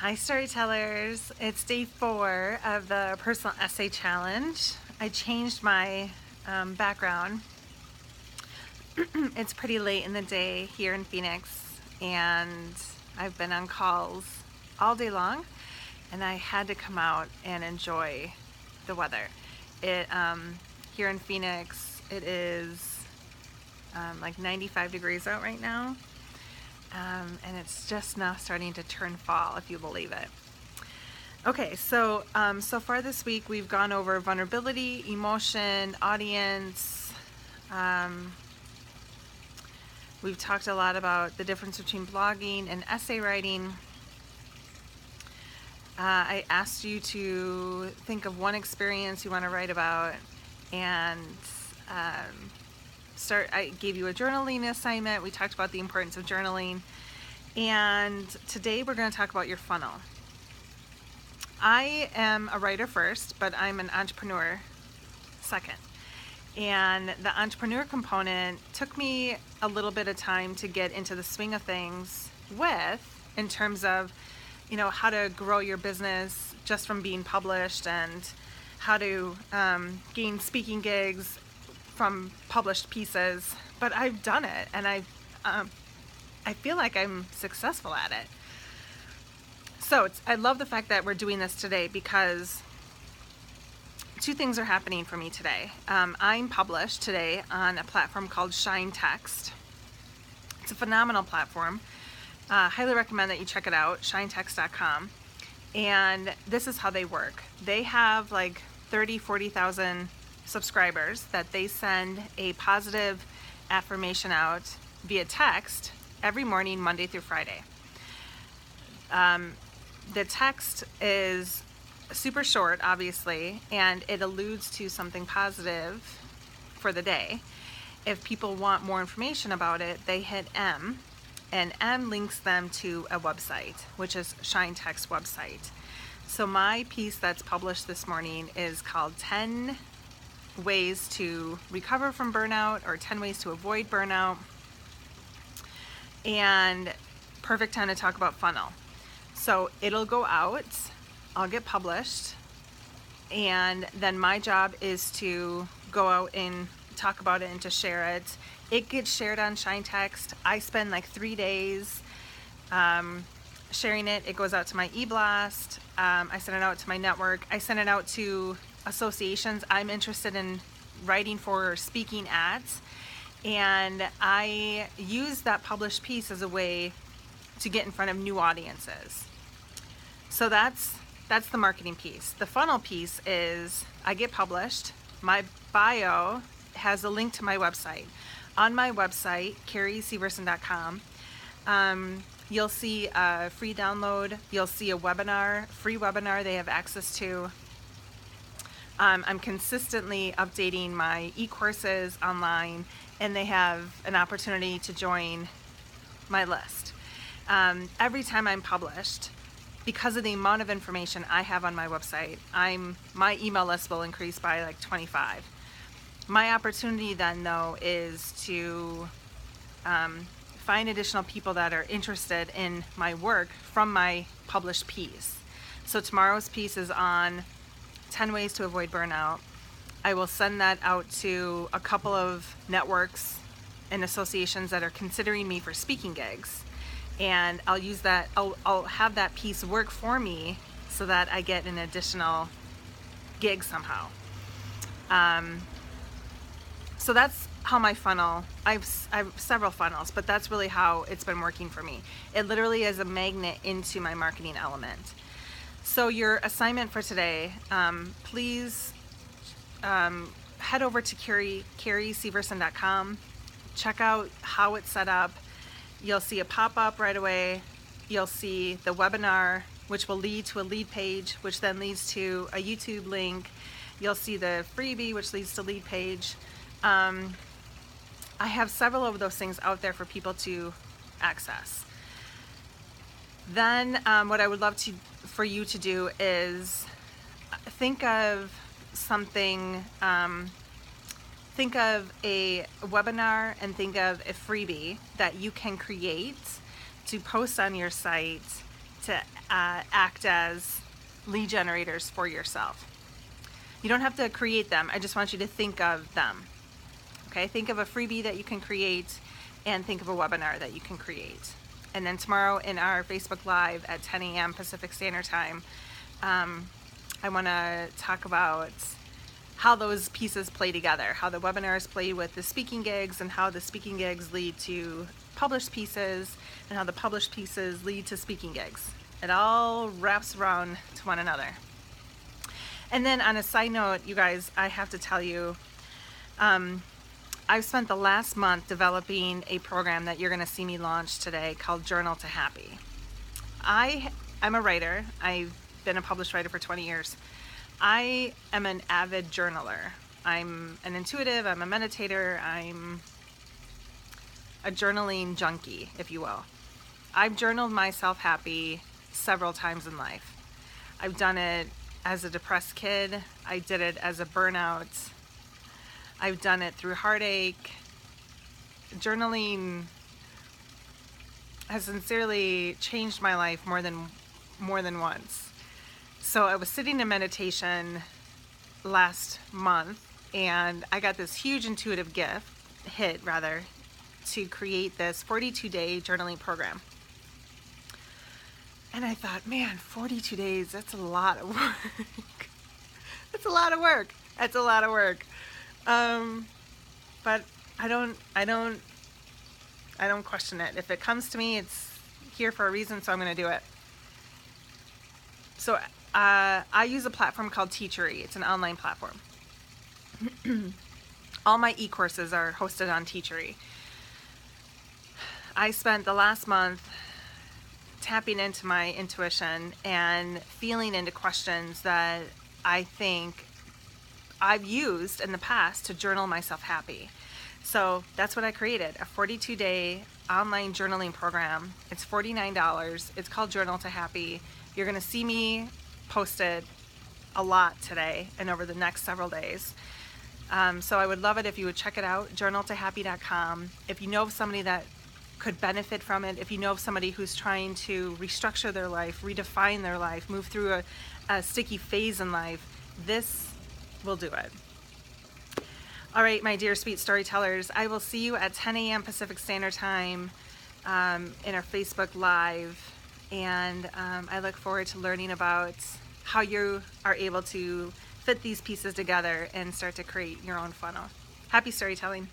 Hi storytellers, it's day 4 of the personal essay challenge. I changed my background. It's pretty late in the day here in Phoenix and I've been on calls all day long and I had to come out and enjoy the weather. Here in Phoenix it is like 95 degrees out right now. And it's just now starting to turn fall, if you believe it. Okay, so far this week we've gone over vulnerability, emotion, audience. We've talked a lot about the difference between blogging and essay writing. I asked you to think of one experience you want to write about, and I gave you a journaling assignment. We talked about the importance of journaling, and today we're going to talk about your funnel. I am a writer first, but I'm an entrepreneur second. And the entrepreneur component took me a little bit of time to get into the swing of things in terms of, how to grow your business just from being published and how to gain speaking gigs from published pieces. But I've done it, and I feel like I'm successful at it. So I love the fact that we're doing this today because two things are happening for me today. I'm published today on a platform called Shine Text. It's a phenomenal platform. Highly recommend that you check it out, shinetext.com. And this is how they work. They have like 40,000 subscribers that they send a positive affirmation out via text every morning, Monday through Friday. The text is super short, obviously, and it alludes to something positive for the day. If people want more information about it, they hit M, and M links them to a website, which is Shine Text website. So my piece that's published this morning is called 10 Ways to Recover from Burnout, or 10 Ways to Avoid Burnout, and perfect time to talk about funnel. So it'll go out, I'll get published, and then my job is to go out and talk about it and to share it. It gets shared on Shine Text. I spend like 3 days sharing it. It goes out to my e-blast. I send it out to my network. I send it out to associations I'm interested in writing for or speaking at, and I use that published piece as a way to get in front of new audiences. So that's the marketing piece. The funnel piece is I get published. My bio has a link to my website. On my website, carrieseverson.com, you'll see a free download. You'll see a free webinar they have access to. I'm consistently updating my e-courses online, and they have an opportunity to join my list. Every time I'm published, because of the amount of information I have on my website, my email list will increase by like 25. My opportunity then, though, is to find additional people that are interested in my work from my published piece. So tomorrow's piece is on 10 ways to avoid burnout. I will send that out to a couple of networks and associations that are considering me for speaking gigs. And I'll use that, I'll have that piece work for me so that I get an additional gig somehow. So that's how my funnel, I've several funnels, but that's really how it's been working for me. It literally is a magnet into my marketing element. So your assignment for today, please head over to carrieseverson.com, check out how it's set up. You'll see a pop-up right away. You'll see the webinar, which will lead to a lead page, which then leads to a YouTube link. You'll see the freebie, which leads to lead page. I have several of those things out there for people to access. Then what I would love for you to do is think of something, think of a webinar and think of a freebie that you can create to post on your site to act as lead generators for yourself. You don't have to create them. I just want you to think of them. Okay, think of a freebie that you can create and think of a webinar that you can create. And then tomorrow in our Facebook Live at 10 a.m. Pacific Standard Time, I want to talk about how those pieces play together, how the webinars play with the speaking gigs, and how the speaking gigs lead to published pieces, and how the published pieces lead to speaking gigs. It all wraps around to one another. And then on a side note, you guys, I have to tell you, I've spent the last month developing a program that you're going to see me launch today called Journal to Happy. I'm a writer. I've been a published writer for 20 years. I am an avid journaler. I'm an intuitive, I'm a meditator, I'm a journaling junkie, if you will. I've journaled myself happy several times in life. I've done it as a depressed kid. I did it as a burnout. I've done it through heartache. Journaling has sincerely changed my life more than once. So I was sitting in meditation last month, and I got this huge intuitive hit to create this 42-day journaling program. And I thought, man, 42 days, that's a lot of work. That's a lot of work. That's a lot of work. But I don't question it. If it comes to me, it's here for a reason, so I'm going to do it. So I use a platform called Teachery. It's an online platform. All my e-courses are hosted on Teachery. I spent the last month tapping into my intuition and feeling into questions that I think I've used in the past to journal myself happy. So that's what I created, a 42-day online journaling program. It's $49. It's called Journal to Happy. You're going to see me post it a lot today and over the next several days. So I would love it if you would check it out, journaltohappy.com. If you know of somebody that could benefit from it, if you know of somebody who's trying to restructure their life, redefine their life, move through a sticky phase in life, this will do it. All right, my dear sweet storytellers, I will see you at 10 a.m. Pacific Standard Time in our Facebook Live. And I look forward to learning about how you are able to fit these pieces together and start to create your own funnel. Happy storytelling.